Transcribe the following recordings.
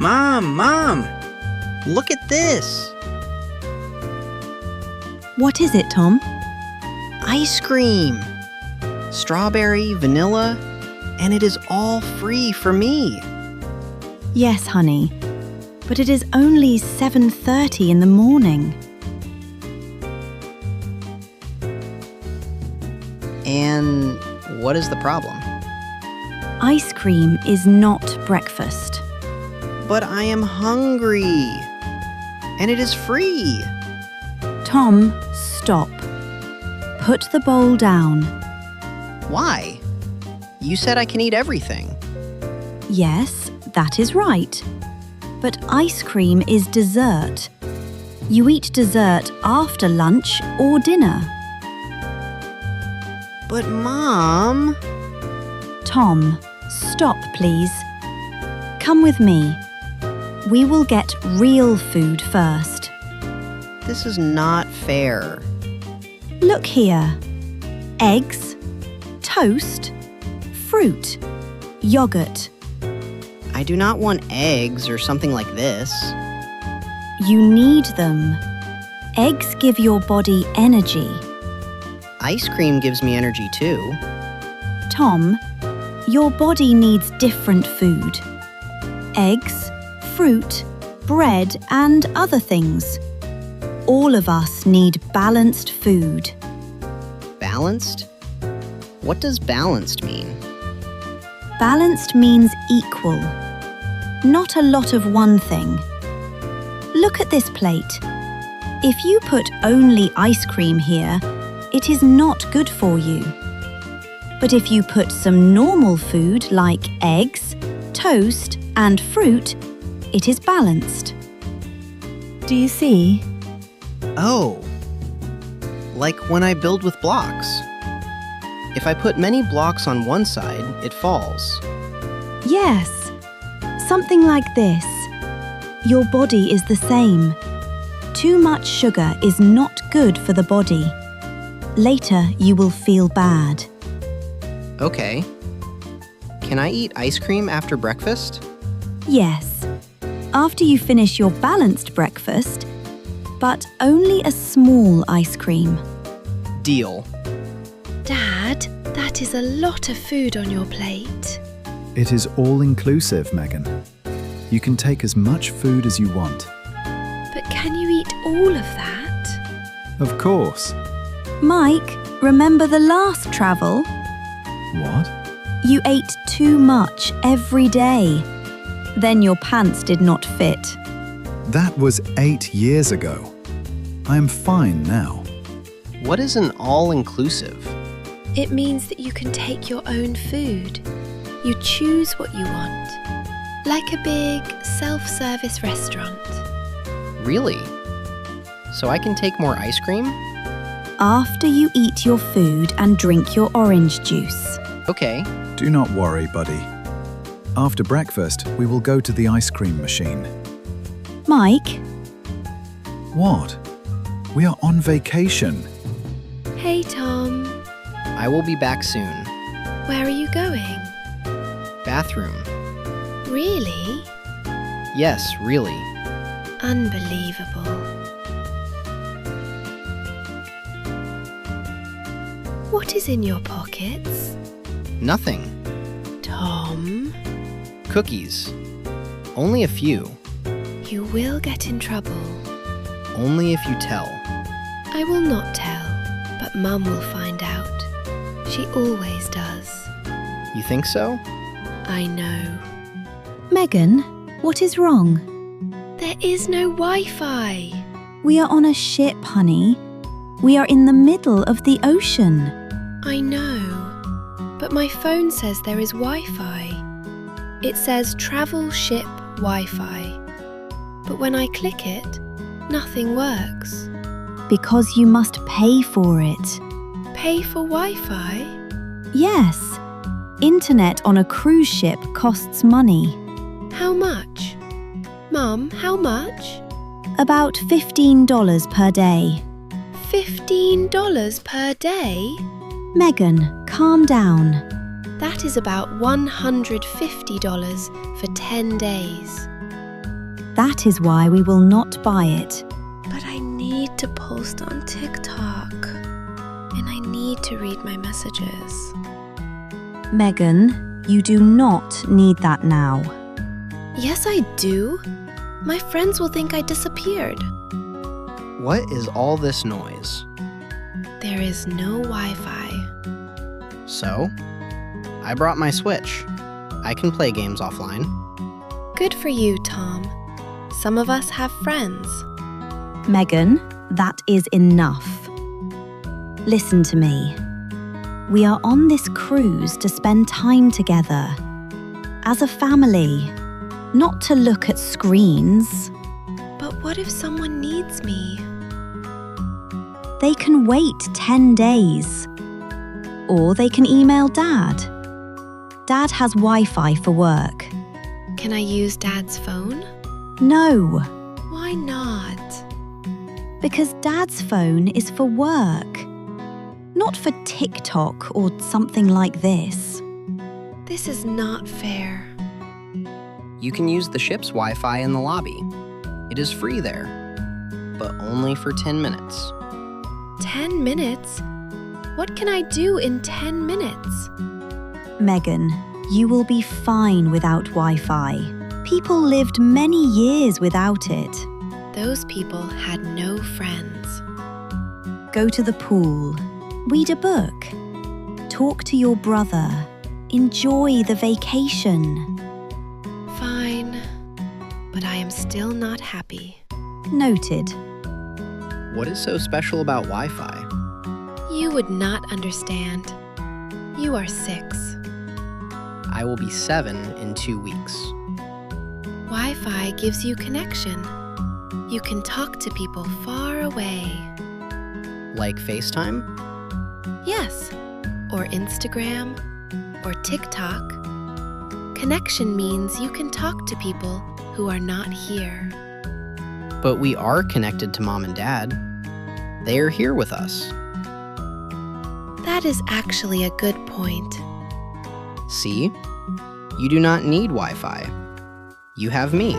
Mom! Look at this! What is it, Tom? Ice cream! Strawberry, vanilla, and it is all free for me. Yes, honey, but it is only 7:30 in the morning. And what is the problem? Ice cream is not breakfast. But I am hungry. And it is free. Tom, stop. Put the bowl down. Why? You said I can eat everything. Yes, that is right. But ice cream is dessert. You eat dessert after lunch or dinner. But Mom... Tom, stop, please. Come with me. We will get real food first. This is not fair. Look here. Eggs, toast, fruit, yogurt. I do not want eggs or something like this. You need them. Eggs give your body energy. Ice cream gives me energy too. Tom, your body needs different food. Eggs, fruit, bread, and other things. All of us need balanced food. Balanced? What does balanced mean? Balanced means equal. Not a lot of one thing. Look at this plate. If you put only ice cream here, it is not good for you. But if you put some normal food like eggs, toast, and fruit, it is balanced. Do you see? Oh, like when I build with blocks. If I put many blocks on one side, it falls. Yes, something like this. Your body is the same. Too much sugar is not good for the body. Later, you will feel bad. Okay. Can I eat ice cream after breakfast? Yes, after you finish your balanced breakfast, but only a small ice cream. Deal. Dad, that is a lot of food on your plate. It is all-inclusive, Megan. You can take as much food as you want. But can you eat all of that? Of course. Mike, remember the last travel? What? You ate too much every day. Then your pants did not fit. That was 8 years ago. I am fine now. What is an all-inclusive? It means that you can take your own food. You choose what you want. Like a big self-service restaurant. Really? So I can take more ice cream? After you eat your food and drink your orange juice. Okay. Do not worry, buddy. After breakfast, we will go to the ice cream machine. Mike? What? We are on vacation. Hey, Tom. I will be back soon. Where are you going? Bathroom. Really? Yes, really. Unbelievable. What is in your pockets? Nothing. Tom, Cookies. Only a few. you will get in trouble. Only if you tell. I will not tell, but Mum will find out. She always does. You think so? I know. Megan, what is wrong? There is no Wi-Fi. We are on a ship, honey. We are in the middle of the ocean. I know, but my phone says there is Wi-Fi. It says travel ship Wi-Fi. But when I click it, nothing works. Because you must pay for it. Pay for Wi-Fi? Yes. Internet on a cruise ship costs money. How much? Mum, how much? About $15 per day. $15 per day? Megan, calm down. That is about $150 for 10 days. That is why we will not buy it. But I need to post on TikTok. And I need to read my messages. Megan, you do not need that now. Yes, I do. My friends will think I disappeared. What is all this noise? There is no Wi-Fi. So, I brought my Switch. I can play games offline. Good for you, Tom. Some of us have friends. Megan, that is enough. Listen to me. We are on this cruise to spend time together. As a family, not to look at screens. But what if someone needs me? They can wait 10 days. Or they can email Dad. Dad has Wi-Fi for work. Can I use Dad's phone? No, Why not? because Dad's phone is for work. Not for TikTok or something like this. This is not fair. You can use the ship's Wi-Fi in the lobby. It is free there, but only for 10 minutes. 10 minutes? What can I do in 10 minutes? Megan, you will be fine without Wi-Fi. People lived many years without it. Those people had no friends. Go to the pool. Read a book. Talk to your brother. Enjoy the vacation. Fine, but I am still not happy. Noted. What is so special about Wi-Fi? You would not understand. You are 6. I will be 7 in 2 weeks. Wi-Fi gives you connection. You can talk to people far away. Like FaceTime? Yes, or Instagram, or TikTok. Connection means you can talk to people who are not here. But we are connected to Mom and Dad. They are here with us. That is actually a good point. See? You do not need Wi-Fi. You have me.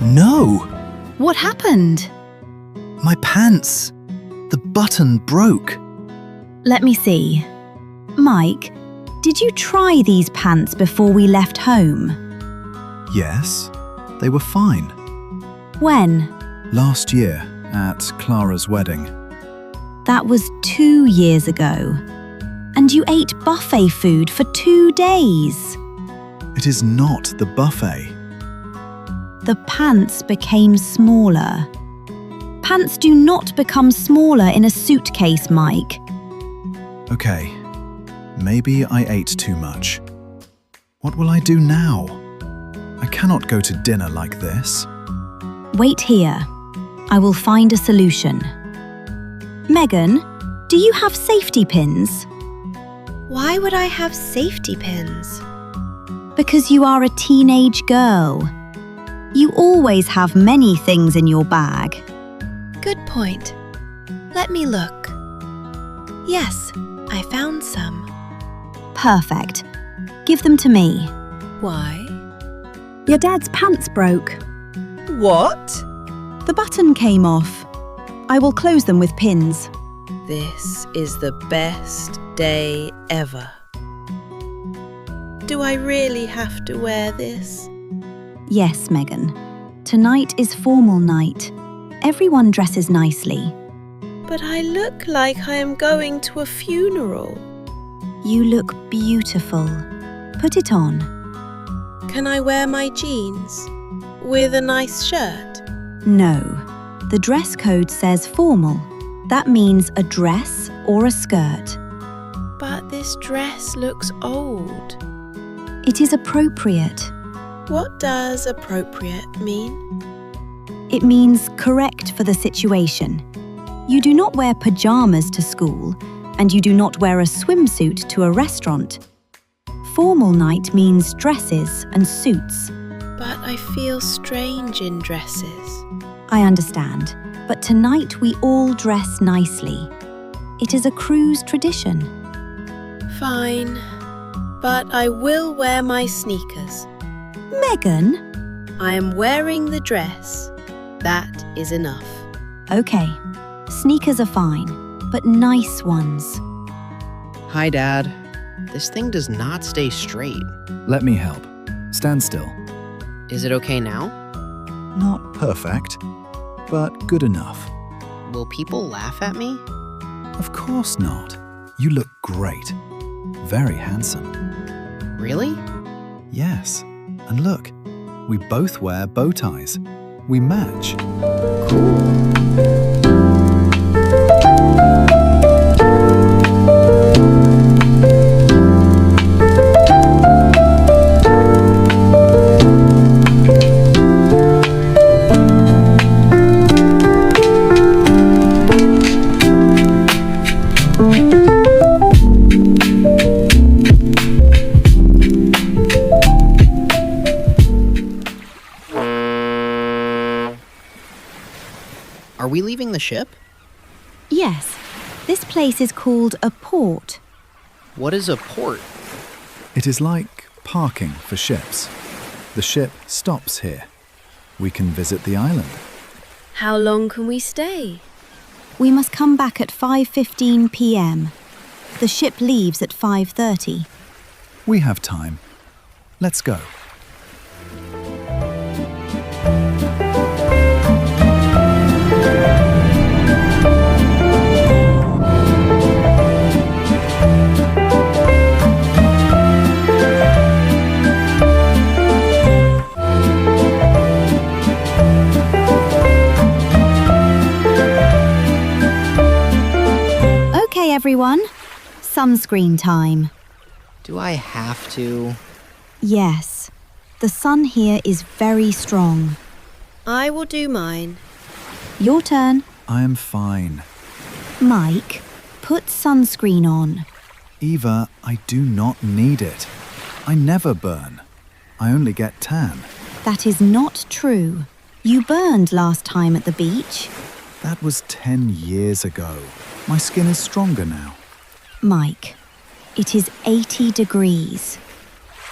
No! What happened? My pants! The button broke. Let me see. Mike, did you try these pants before we left home? Yes, they were fine. When? Last year, at Clara's wedding. That was 2 years ago. And you ate buffet food for 2 days. It is not the buffet. The pants became smaller. Pants do not become smaller in a suitcase, Mike. Okay, maybe I ate too much. What will I do now? I cannot go to dinner like this. Wait here. I will find a solution. Megan, do you have safety pins? Why would I have safety pins? Because you are a teenage girl. You always have many things in your bag. Good point. Let me look. Yes, I found some. Perfect. Give them to me. Why? Your dad's pants broke. What? The button came off. I will close them with pins. This is the best day ever. Do I really have to wear this? Yes, Megan. Tonight is formal night. Everyone dresses nicely. But I look like I am going to a funeral. You look beautiful. Put it on. Can I wear my jeans? With a nice shirt? No. The dress code says formal. That means a dress or a skirt. But this dress looks old. It is appropriate. What does appropriate mean? It means correct for the situation. You do not wear pajamas to school, and you do not wear a swimsuit to a restaurant. Formal night means dresses and suits. But I feel strange in dresses. I understand, but tonight we all dress nicely. It is a cruise tradition. Fine, but I will wear my sneakers. Megan? I am wearing the dress. That is enough. Okay, sneakers are fine, but nice ones. Hi, Dad. This thing does not stay straight. Let me help. Stand still. Is it okay now? Not perfect, but good enough. Will people laugh at me? Of course not. You look great. Very handsome. Really? Yes. And look, we both wear bow ties. We match. Are we leaving the ship? Yes, this place is called a port. What is a port? It is like parking for ships. The ship stops here. We can visit the island. How long can we stay? We must come back at 5:15 p.m. The ship leaves at 5:30. We have time. Let's go. Okay, everyone. Sunscreen time. Do I have to? Yes, the sun here is very strong. I will do mine. Your turn. I am fine. Mike, put sunscreen on. Eva, I do not need it. I never burn. I only get tan. That is not true. You burned last time at the beach. That was 10 years ago. My skin is stronger now. Mike, it is 80 degrees.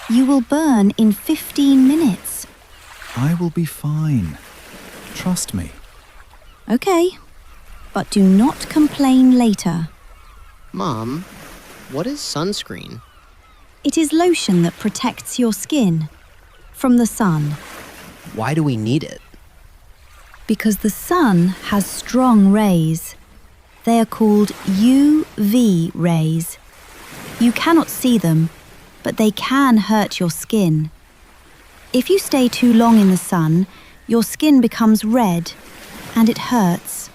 You will burn in 15 minutes. I will be fine. Trust me. Okay, but do not complain later. Mom, what is sunscreen? It is lotion that protects your skin from the sun. Why do we need it? Because the sun has strong rays. They are called UV rays. You cannot see them, but they can hurt your skin. If you stay too long in the sun, your skin becomes red and it hurts.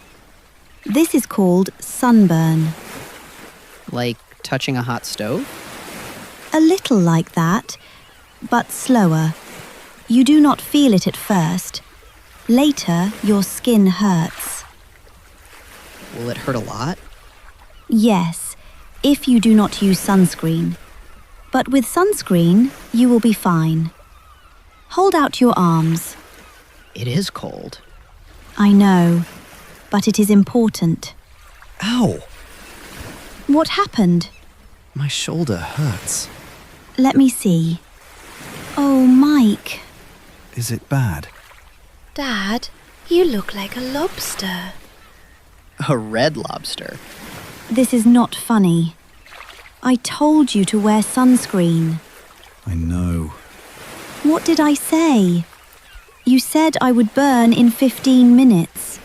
This is called sunburn. Like touching a hot stove? A little like that, but slower. You do not feel it at first. Later, your skin hurts. Will it hurt a lot? Yes, if you do not use sunscreen. But with sunscreen, you will be fine. Hold out your arms. It is cold. I know, but it is important. Ow! What happened? My shoulder hurts. Let me see. Oh, Mike. Is it bad? Dad, you look like a lobster. A red lobster. This is not funny. I told you to wear sunscreen. I know. What did I say? You said I would burn in 15 minutes.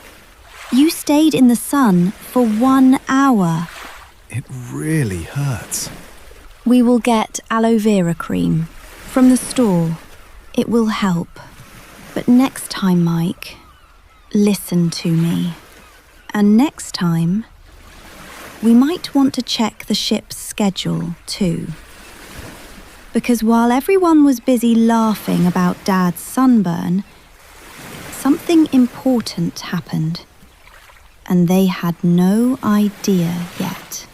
You stayed in the sun for 1 hour. It really hurts. We will get aloe vera cream from the store. It will help. But next time, Mike, listen to me. And next time, we might want to check the ship's schedule too. Because while everyone was busy laughing about Dad's sunburn, something important happened, and they had no idea yet.